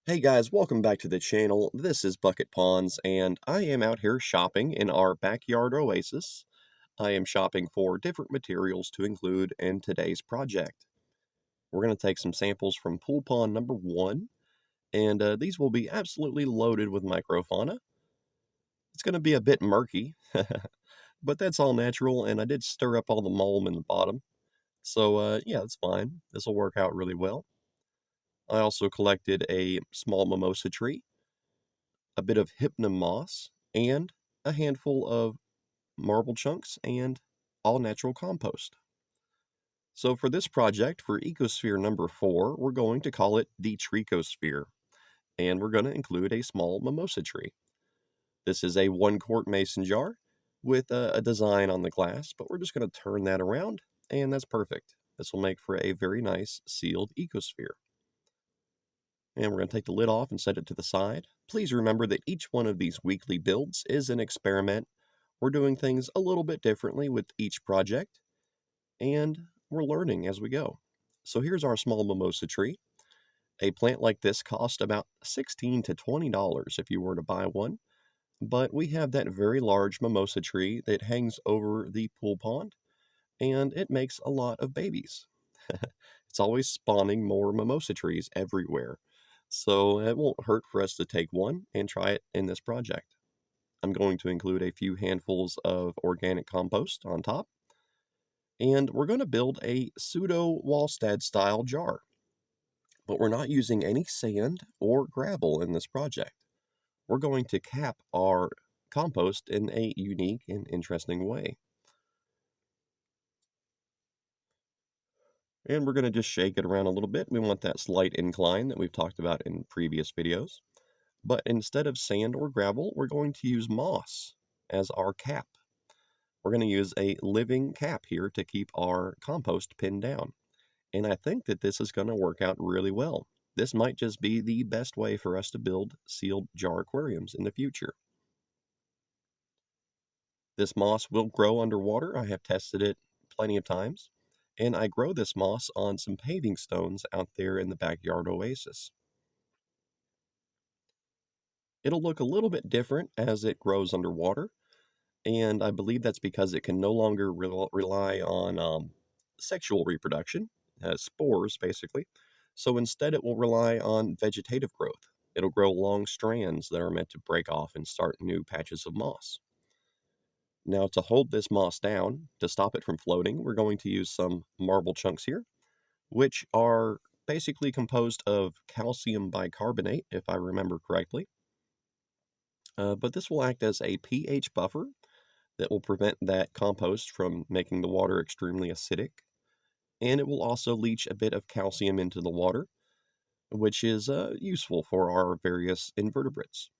Hey guys, welcome back to the channel. This is Bucket Ponds, and I am out here shopping in our backyard oasis. I am shopping for different materials to include in today's project. We're going to take some samples from pool pond number 1, and these will be absolutely loaded with microfauna. It's going to be a bit murky, but that's all natural, and I did stir up all the mulm in the bottom. So yeah, it's fine. This will work out really well. I also collected a small mimosa tree, a bit of hypnum moss, and a handful of marble chunks and all natural compost. So for this project, for Ecosphere number 4, we're going to call it the Tree-cosphere, and we're going to include a small mimosa tree. This is a 1-quart mason jar with a design on the glass, but we're just going to turn that around, and that's perfect. This will make for a very nice sealed ecosphere. And we're going to take the lid off and set it to the side. Please remember that each one of these weekly builds is an experiment. We're doing things a little bit differently with each project, and we're learning as we go. So here's our small mimosa tree. A plant like this costs about $16 to $20 if you were to buy one, but we have that very large mimosa tree that hangs over the pool pond, and it makes a lot of babies. It's always spawning more mimosa trees everywhere. So it won't hurt for us to take one and try it in this project. I'm going to include a few handfuls of organic compost on top. And we're going to build a pseudo Wallstad style jar. But we're not using any sand or gravel in this project. We're going to cap our compost in a unique and interesting way. And we're going to just shake it around a little bit. We want that slight incline that we've talked about in previous videos. But instead of sand or gravel, we're going to use moss as our cap. We're going to use a living cap here to keep our compost pinned down. And I think that this is going to work out really well. This might just be the best way for us to build sealed jar aquariums in the future. This moss will grow underwater. I have tested it plenty of times. And I grow this moss on some paving stones out there in the backyard oasis. It'll look a little bit different as it grows underwater, and I believe that's because it can no longer rely on sexual reproduction, spores basically. So instead, it will rely on vegetative growth. It'll grow long strands that are meant to break off and start new patches of moss. Now, to hold this moss down, to stop it from floating, we're going to use some marble chunks here, which are basically composed of calcium bicarbonate, if I remember correctly. But this will act as a pH buffer that will prevent that compost from making the water extremely acidic. And it will also leach a bit of calcium into the water, which is useful for our various invertebrates.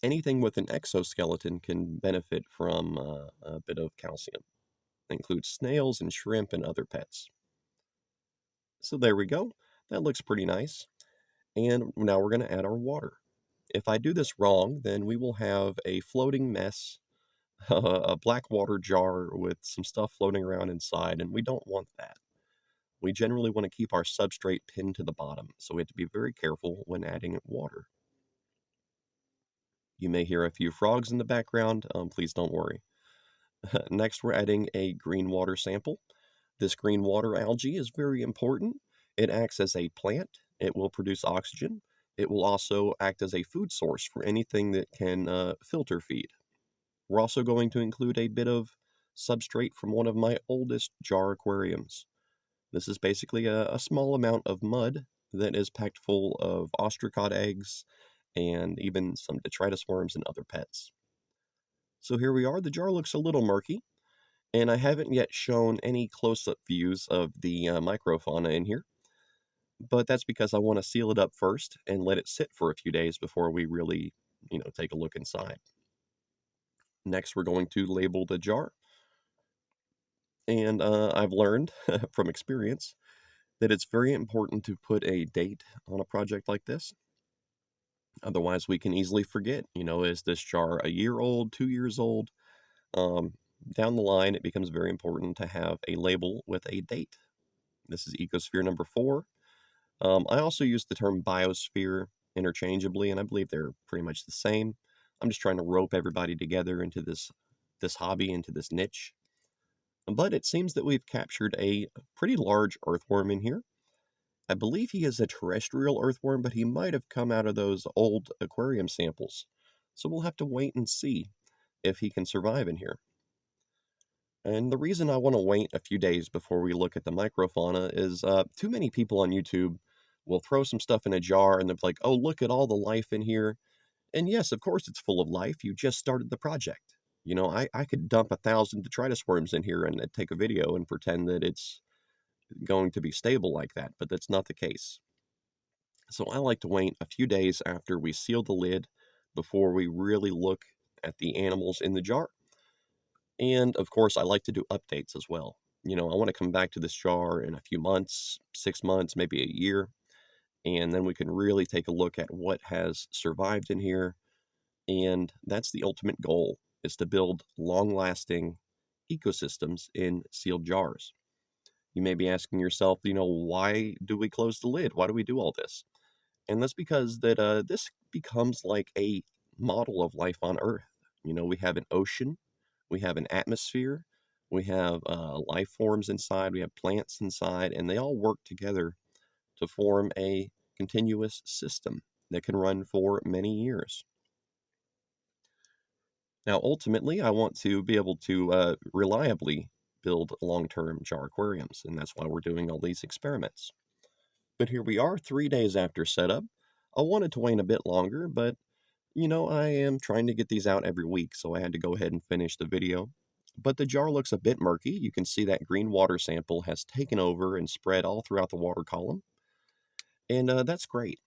Anything with an exoskeleton can benefit from a bit of calcium. That includes snails and shrimp and other pets. So there we go. That looks pretty nice. And now we're going to add our water. If I do this wrong, then we will have a floating mess, a black water jar with some stuff floating around inside, and we don't want that. We generally want to keep our substrate pinned to the bottom, so we have to be very careful when adding water. You may hear a few frogs in the background. Please don't worry. Next, we're adding a green water sample. This green water algae is very important. It acts as a plant. It will produce oxygen. It will also act as a food source for anything that can filter feed. We're also going to include a bit of substrate from one of my oldest jar aquariums. This is basically a small amount of mud that is packed full of ostracod eggs and even some detritus worms and other pets. So here we are. The jar looks a little murky, and I haven't yet shown any close-up views of the microfauna in here, but that's because I want to seal it up first and let it sit for a few days before we really, take a look inside. Next, we're going to label the jar. And I've learned from experience that it's very important to put a date on a project like this. Otherwise, we can easily forget, is this jar a year old, 2 years old? Down the line, it becomes very important to have a label with a date. This is Ecosphere number 4. I also use the term biosphere interchangeably, and I believe they're pretty much the same. I'm just trying to rope everybody together into this hobby, into this niche. But it seems that we've captured a pretty large earthworm in here. I believe he is a terrestrial earthworm, but he might have come out of those old aquarium samples. So we'll have to wait and see if he can survive in here. And the reason I want to wait a few days before we look at the microfauna is too many people on YouTube will throw some stuff in a jar and they're like, oh, look at all the life in here. And yes, of course it's full of life. You just started the project. I could dump 1,000 detritus worms in here and take a video and pretend that it's going to be stable like that, but that's not the case. So I like to wait a few days after we seal the lid before we really look at the animals in the jar. And of course, I like to do updates as well. I want to come back to this jar in a few months, 6 months, maybe a year, and then we can really take a look at what has survived in here. And that's the ultimate goal, is to build long-lasting ecosystems in sealed jars. You may be asking yourself, why do we close the lid? Why do we do all this? And that's because this becomes like a model of life on Earth. We have an ocean, we have an atmosphere, we have life forms inside, we have plants inside, and they all work together to form a continuous system that can run for many years. Now, ultimately, I want to be able to reliably build long-term jar aquariums, and that's why we're doing all these experiments. But here we are, 3 days after setup. I wanted to wait a bit longer, but I am trying to get these out every week, so I had to go ahead and finish the video. But the jar looks a bit murky. You can see that green water sample has taken over and spread all throughout the water column, and that's great.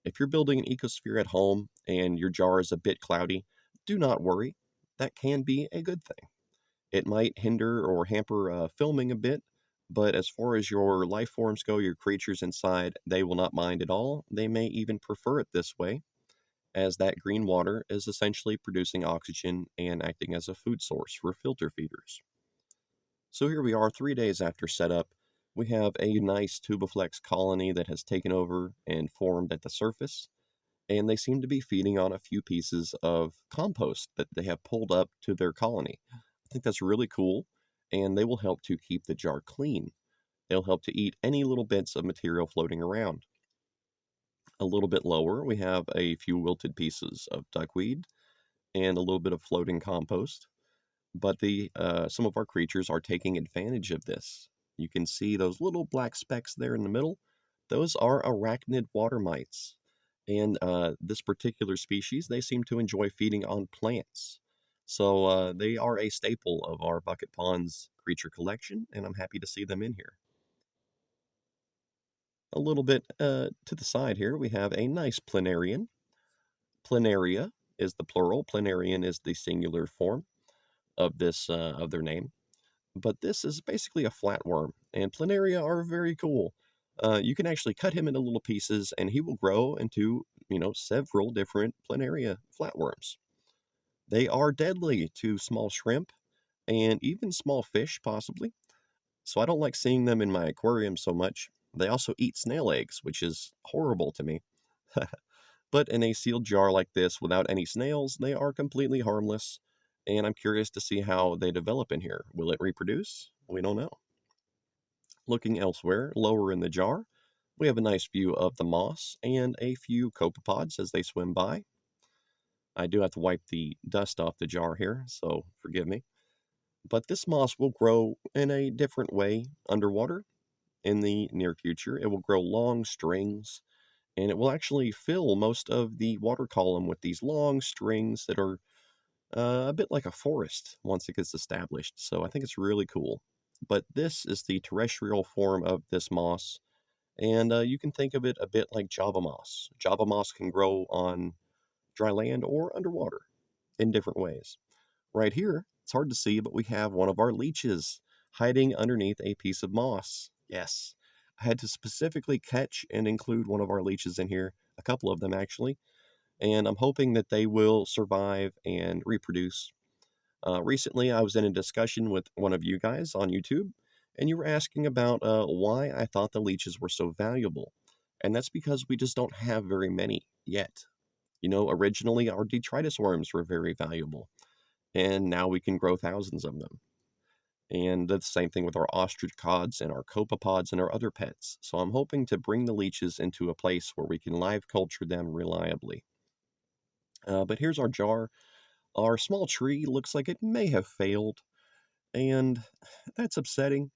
If you're building an ecosphere at home and your jar is a bit cloudy, do not worry. That can be a good thing. It might hinder or hamper filming a bit, but as far as your life forms go, your creatures inside, they will not mind at all. They may even prefer it this way, as that green water is essentially producing oxygen and acting as a food source for filter feeders. So here we are, 3 days after setup. We have a nice tubiflex colony that has taken over and formed at the surface, and they seem to be feeding on a few pieces of compost that they have pulled up to their colony. I think that's really cool, and they will help to keep the jar clean. They'll help to eat any little bits of material floating around. A little bit lower, we have a few wilted pieces of duckweed and a little bit of floating compost. But the some of our creatures are taking advantage of this. You can see those little black specks there in the middle. Those are arachnid water mites. And this particular species, they seem to enjoy feeding on plants. So they are a staple of our bucket ponds creature collection, and I'm happy to see them in here. A little bit to the side here, we have a nice planarian. Planaria is the plural, planarian is the singular form of this of their name. But this is basically a flatworm, and planaria are very cool. You can actually cut him into little pieces, and he will grow into, several different planaria flatworms. They are deadly to small shrimp and even small fish, possibly. So I don't like seeing them in my aquarium so much. They also eat snail eggs, which is horrible to me. But in a sealed jar like this without any snails, they are completely harmless, and I'm curious to see how they develop in here. Will it reproduce? We don't know. Looking elsewhere, lower in the jar, we have a nice view of the moss and a few copepods as they swim by. I do have to wipe the dust off the jar here, so forgive me. But this moss will grow in a different way underwater in the near future. It will grow long strings, and it will actually fill most of the water column with these long strings that are a bit like a forest once it gets established. So I think it's really cool. But this is the terrestrial form of this moss, and you can think of it a bit like Java moss. Java moss can grow on dry land or underwater in different ways. Right here, it's hard to see, but we have one of our leeches hiding underneath a piece of moss. Yes, I had to specifically catch and include one of our leeches in here, a couple of them actually, and I'm hoping that they will survive and reproduce. Recently, I was in a discussion with one of you guys on YouTube, and you were asking about why I thought the leeches were so valuable. And that's because we just don't have very many yet. Originally our detritus worms were very valuable, and now we can grow thousands of them. And that's the same thing with our ostrich cods and our copepods and our other pets. So I'm hoping to bring the leeches into a place where we can live culture them reliably. But here's our jar. Our small tree looks like it may have failed, and that's upsetting,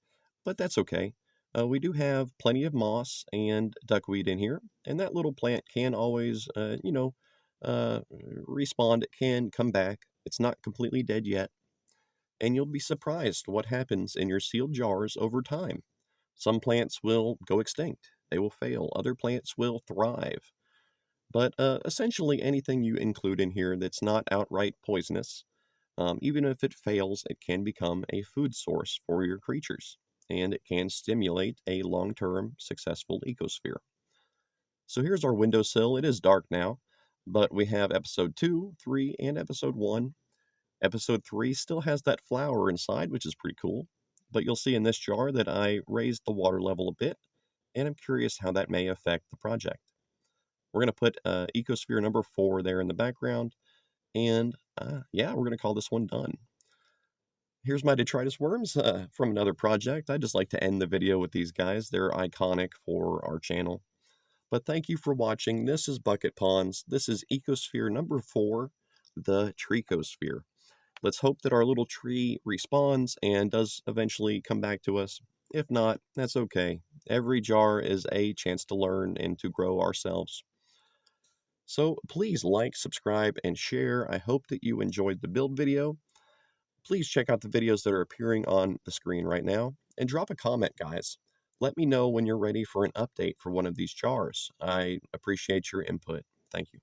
but that's okay. We do have plenty of moss and duckweed in here, and that little plant can always, respawn. It can come back. It's not completely dead yet, and you'll be surprised what happens in your sealed jars over time. Some plants will go extinct. They will fail. Other plants will thrive. But essentially, anything you include in here that's not outright poisonous, even if it fails, it can become a food source for your creatures, and it can stimulate a long term successful ecosphere. So here's our windowsill. It is dark now, but we have episode 2, 3, and episode 1. Episode 3 still has that flower inside, which is pretty cool. But you'll see in this jar that I raised the water level a bit, and I'm curious how that may affect the project. We're going to put Ecosphere number 4 there in the background, and yeah, we're going to call this one done. Here's my detritus worms from another project. I just like to end the video with these guys. They're iconic for our channel. But thank you for watching. This is Bucket Ponds. This is Ecosphere number 4, the Tree-cosphere. Let's hope that our little tree respawns and does eventually come back to us. If not, that's okay. Every jar is a chance to learn and to grow ourselves. So please like, subscribe, and share. I hope that you enjoyed the build video. Please check out the videos that are appearing on the screen right now, and drop a comment, guys. Let me know when you're ready for an update for one of these jars. I appreciate your input. Thank you.